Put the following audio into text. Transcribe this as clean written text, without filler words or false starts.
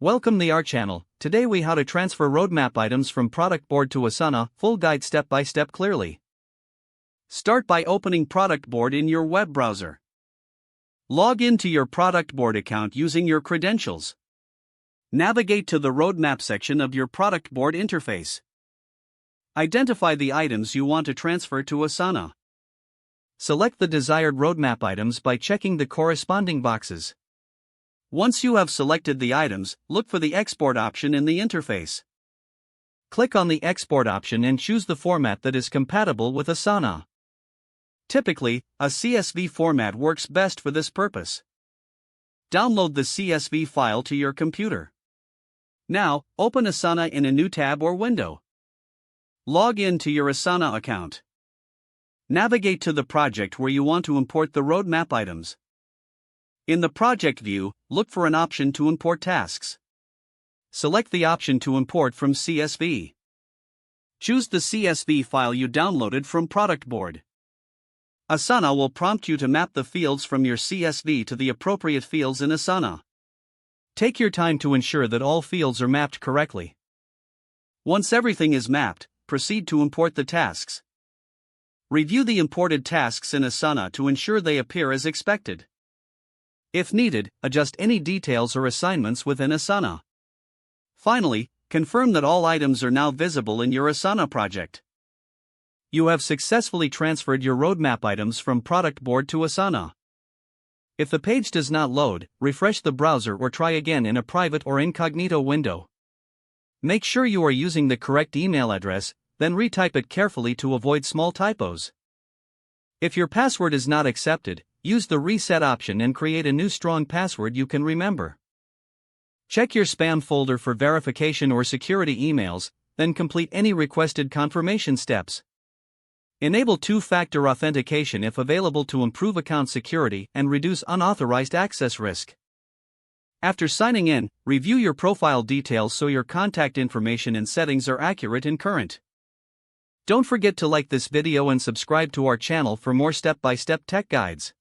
Welcome to our channel. Today we how to transfer roadmap items from Productboard to Asana, full guide step by step clearly. Start by opening Productboard in your web browser. Log into your Productboard account using your credentials. Navigate to the roadmap section of your Productboard interface. Identify the items you want to transfer to Asana. Select the desired roadmap items by checking the corresponding boxes. Once you have selected the items, look for the export option in the interface. Click on the export option and choose the format that is compatible with Asana. Typically, a CSV format works best for this purpose. Download the CSV file to your computer. Now, open Asana in a new tab or window. Log in to your Asana account. Navigate to the project where you want to import the roadmap items. In the project view, look for an option to import tasks. Select the option to import from CSV. Choose the CSV file you downloaded from Productboard. Asana will prompt you to map the fields from your CSV to the appropriate fields in Asana. Take your time to ensure that all fields are mapped correctly. Once everything is mapped, proceed to import the tasks. Review the imported tasks in Asana to ensure they appear as expected. If needed, adjust any details or assignments within Asana. Finally, confirm that all items are now visible in your Asana project. You have successfully transferred your roadmap items from Productboard to Asana. If the page does not load, refresh the browser or try again in a private or incognito window. Make sure you are using the correct email address, then retype it carefully to avoid small typos. If your password is not accepted, use the reset option and create a new strong password you can remember. Check your spam folder for verification or security emails, then complete any requested confirmation steps. Enable two-factor authentication if available to improve account security and reduce unauthorized access risk. After signing in, review your profile details so your contact information and settings are accurate and current. Don't forget to like this video and subscribe to our channel for more step-by-step tech guides.